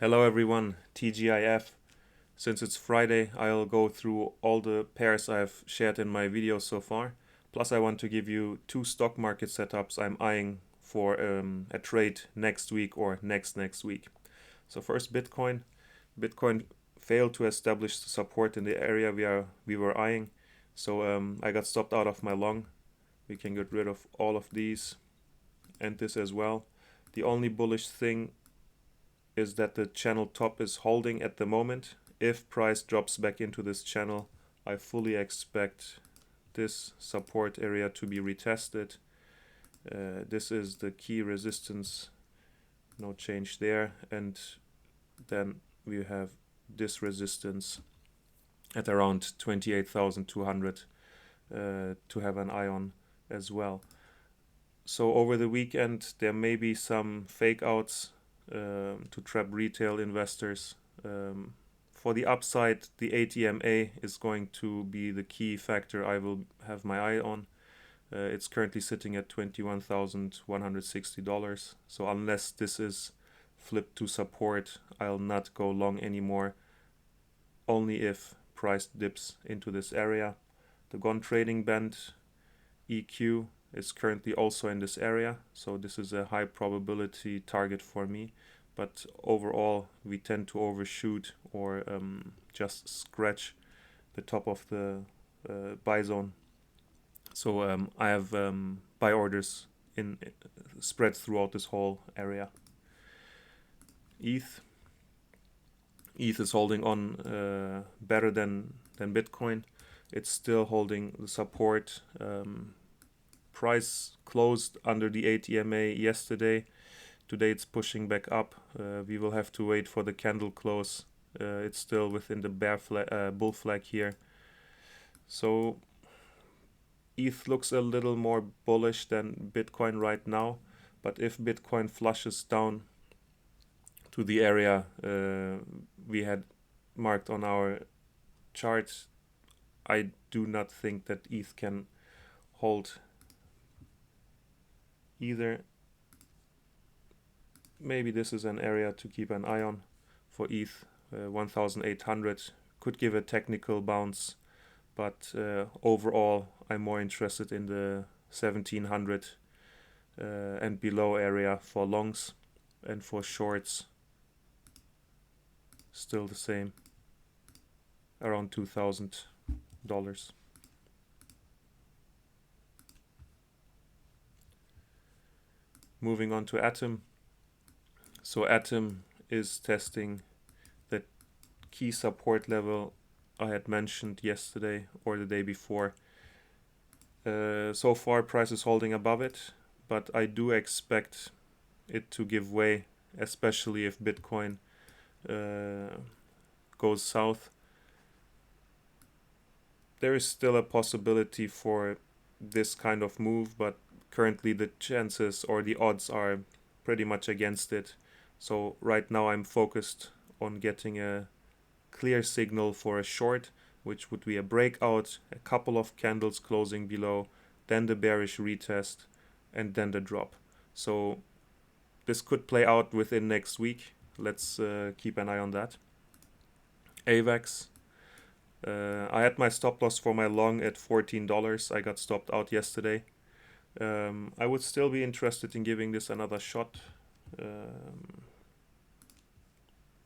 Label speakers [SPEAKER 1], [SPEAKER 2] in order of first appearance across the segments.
[SPEAKER 1] Hello everyone, TGIF. Since it's Friday, I'll go through all the pairs I've shared in my videos so far. Plus I want to give you two stock market setups I'm eyeing for a trade next week or next week. So first Bitcoin. Bitcoin failed to establish the support in the area we were eyeing. So I got stopped out of my long. We can get rid of all of these and this as well. The only bullish thing is that the channel top is holding at the moment. If price drops back into this channel, I fully expect this support area to be retested. This is the key resistance, no change there, and then we have this resistance at around 28,200 to have an eye on as well. So over the weekend there may be some fake outs to trap retail investors. For the upside, the ATMA is going to be the key factor I will have my eye on. It's currently sitting at $21,160. So unless this is flipped to support, I'll not go long anymore. Only if price dips into this area. The Gone Trading Band EQ is currently also in this area, so this is a high probability target for me. But overall, we tend to overshoot or just scratch the top of the buy zone. So I have buy orders spread throughout this whole area. ETH is holding on better than Bitcoin. It's still holding the support. Price closed under the ATMA yesterday. Today it's pushing back up. We will have to wait for the candle close. It's still within the bull flag here. So ETH looks a little more bullish than Bitcoin right now. But if Bitcoin flushes down to the area we had marked on our chart, I do not think that ETH can hold either. Maybe this is an area to keep an eye on for ETH. 1800 could give a technical bounce, but overall I'm more interested in the 1700 and below area for longs, and for shorts still the same, around $2,000. Moving on to Atom. So Atom is testing the key support level I had mentioned yesterday or the day before. So far price is holding above it, but I do expect it to give way, especially if Bitcoin goes south. There is still a possibility for this kind of move, but currently the chances or the odds are pretty much against it. So right now I'm focused on getting a clear signal for a short, which would be a breakout, a couple of candles closing below, then the bearish retest, and then the drop. So this could play out within next week. Let's keep an eye on that. AVAX. I had my stop loss for my long at $14. I got stopped out yesterday. I would still be interested in giving this another shot.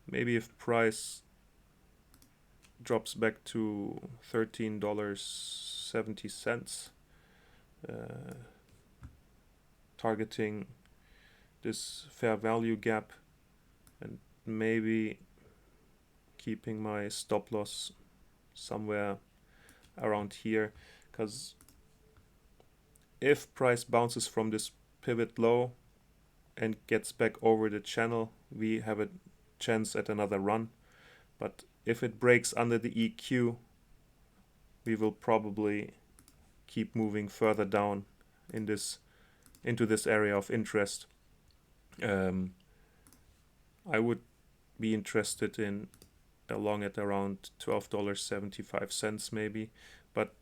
[SPEAKER 1] Maybe if price drops back to $13.70, targeting this fair value gap and maybe keeping my stop loss somewhere around here, because if price bounces from this pivot low and gets back over the channel, we have a chance at another run. But if it breaks under the EQ, we will probably keep moving further down into this area of interest. I would be interested in a long at around $12.75 maybe, but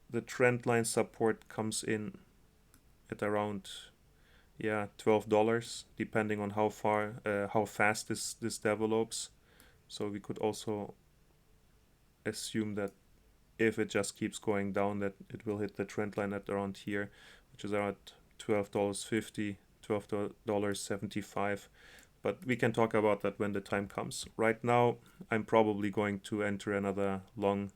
[SPEAKER 1] the trend line support comes in at around yeah, $12, depending on how fast this develops. So we could also assume that if it just keeps going down, that it will hit the trend line at around here, which is around $12.50, $12.75. But we can talk about that when the time comes. Right now, I'm probably going to enter another long,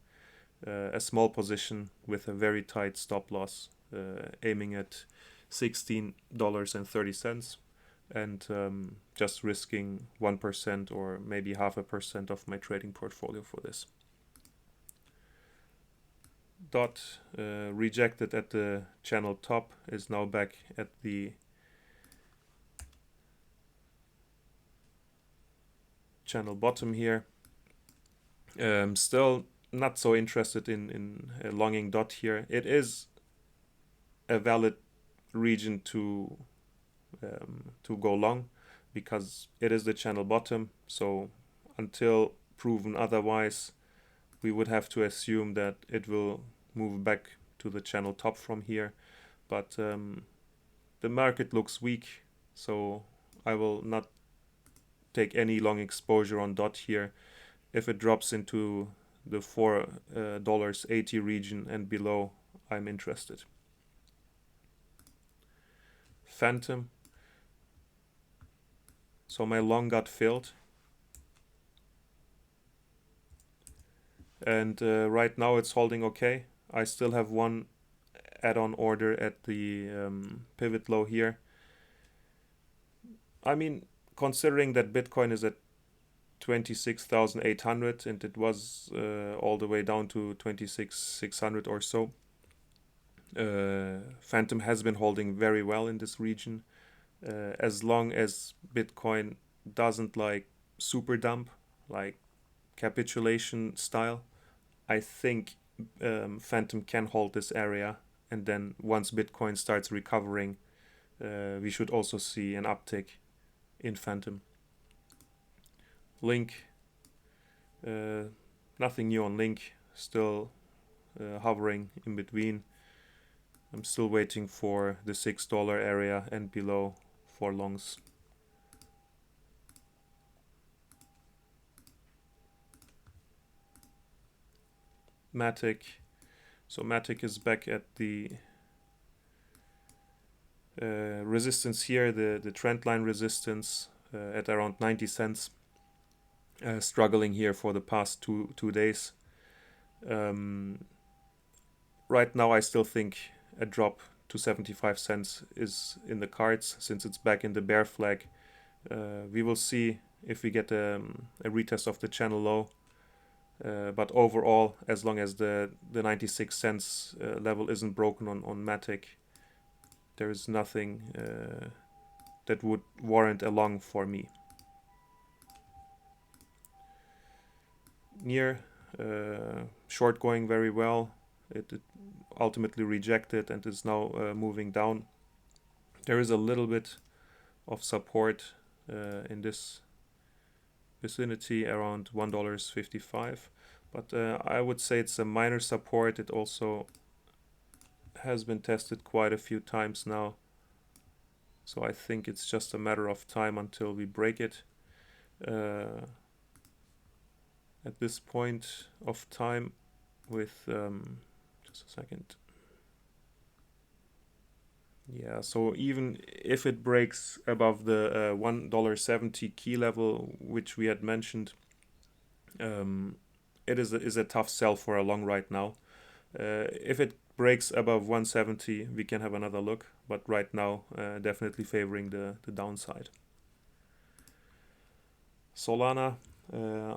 [SPEAKER 1] a small position with a very tight stop loss, aiming at $16.30, and just risking 1% or maybe 0.5% of my trading portfolio for this. Dot, rejected at the channel top, is now back at the channel bottom here. Still not so interested in longing Dot here. It is a valid region to go long because it is the channel bottom. So until proven otherwise, we would have to assume that it will move back to the channel top from here. But the market looks weak, so I will not take any long exposure on Dot here. If it drops into the $4.80 region and below, I'm interested. Fantom. So my long got filled. And right now it's holding okay. I still have one add-on order at the pivot low here. I mean, considering that Bitcoin is at 26,800 and it was all the way down to 26,600 or so, Fantom has been holding very well in this region. As long as Bitcoin doesn't like super dump, like capitulation style, I think Fantom can hold this area, and then once Bitcoin starts recovering, we should also see an uptick in Fantom. Link, nothing new on Link, still hovering in between. I'm still waiting for the $6 area and below for longs. MATIC. So MATIC is back at the resistance here, the trend line resistance at around 90 cents. Struggling here for the past two days. Right now I still think a drop to 75 cents is in the cards since it's back in the bear flag. We will see if we get a retest of the channel low. But overall, as long as the 96 cents level isn't broken on MATIC, there is nothing that would warrant a long for me. Near, short going very well. It ultimately rejected and is now moving down. There is a little bit of support in this vicinity around $1.55, but I would say it's a minor support. It also has been tested quite a few times now, so I think it's just a matter of time until we break it. At this point of time with just a second. Yeah, so even if it breaks above the $1.70 key level, which we had mentioned, it is a tough sell for a long right now. If it breaks above 170, we can have another look, but right now definitely favoring the downside. Solana,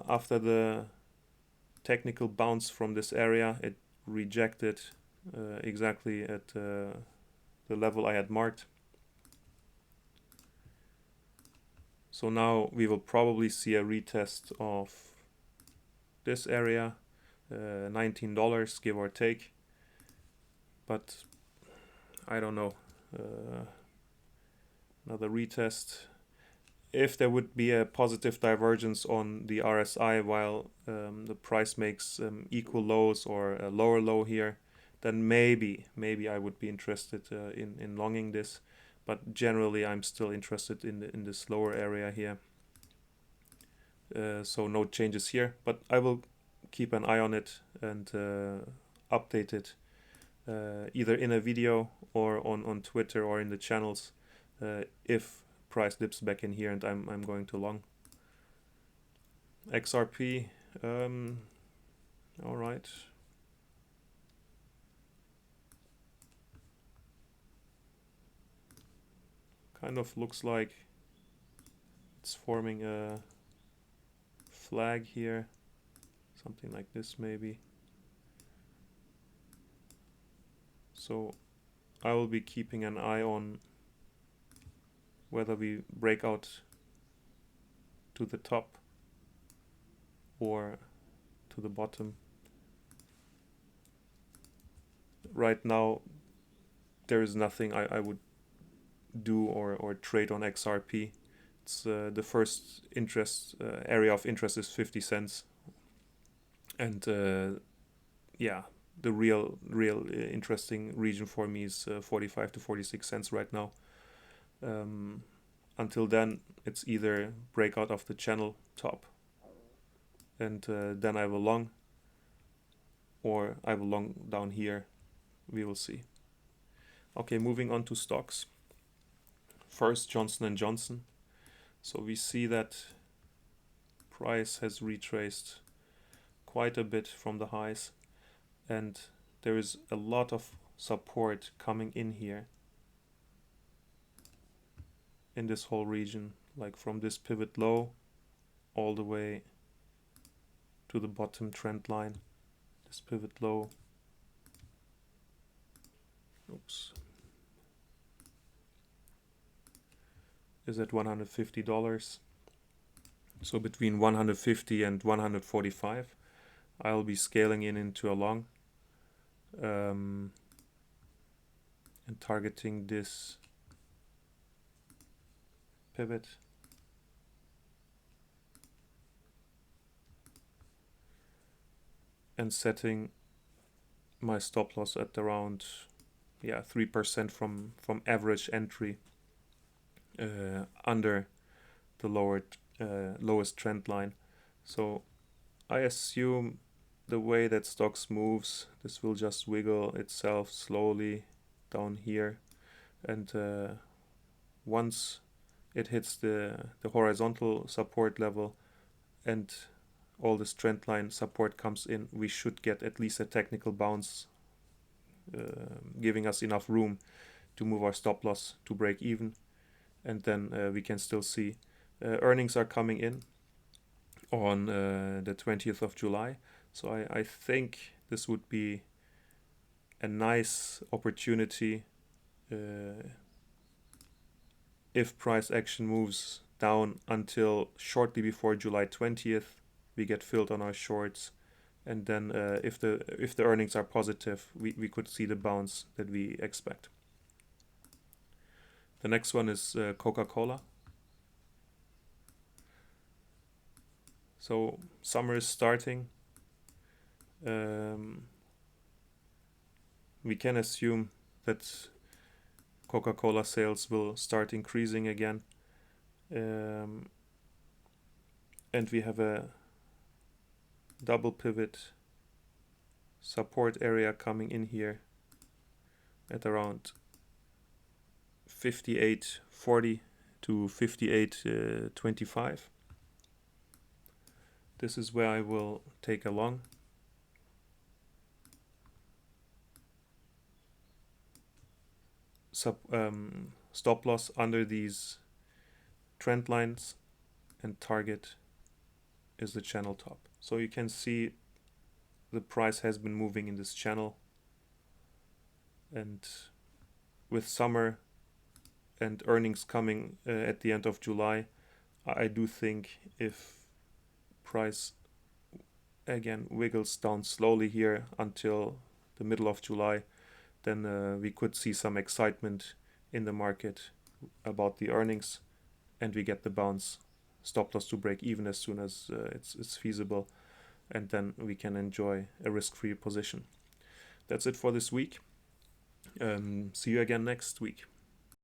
[SPEAKER 1] after the technical bounce from this area, it rejected exactly at the level I had marked. So now we will probably see a retest of this area, $19 give or take, but I don't know, another retest. If there would be a positive divergence on the RSI while the price makes equal lows or a lower low here, then maybe I would be interested in longing this. but generally I'm still interested in this lower area here. So no changes here, but I will keep an eye on it and update it either in a video or on Twitter or in the channels if price dips back in here and I'm going to long. XRP, all right. Kind of looks like it's forming a flag here, something like this maybe. So I will be keeping an eye on whether we break out to the top or to the bottom. Right now there is nothing I would do or trade on XRP. It's the first area of interest is 50 cents, and yeah, the real interesting region for me is 45 to 46 cents right now. Until then, it's either breakout of the channel top, and then I will long, or I will long down here. We will see. Okay, moving on to stocks. First, Johnson & Johnson. So we see that price has retraced quite a bit from the highs, and there is a lot of support coming in here in this whole region, like from this pivot low all the way to the bottom trend line. This pivot low, oops, is at $150. So between 150 and 145, I'll be scaling into a long and targeting this pivot. And setting my stop loss at around 3% from average entry under the lowest trend line. So I assume the way that stocks moves, this will just wiggle itself slowly down here, and once it hits the horizontal support level and all this trend line support comes in, we should get at least a technical bounce, giving us enough room to move our stop loss to break even, and then we can still see earnings are coming in on the 20th of July. So I think this would be a nice opportunity if price action moves down until shortly before July 20th. We get filled on our shorts, and then if the earnings are positive, we could see the bounce that we expect. The next one is Coca-Cola. So summer is starting. We can assume that Coca-Cola sales will start increasing again, and we have a double pivot support area coming in here at around 58.40 to 58.25. This is where I will take a long. Stop loss under these trend lines, and target is the channel top. So you can see the price has been moving in this channel, and with summer and earnings coming at the end of July, I do think if price again wiggles down slowly here until the middle of July, then we could see some excitement in the market about the earnings, and we get the bounce, stop loss to break even as soon as it's feasible, and then we can enjoy a risk-free position. That's it for this week. See you again next week.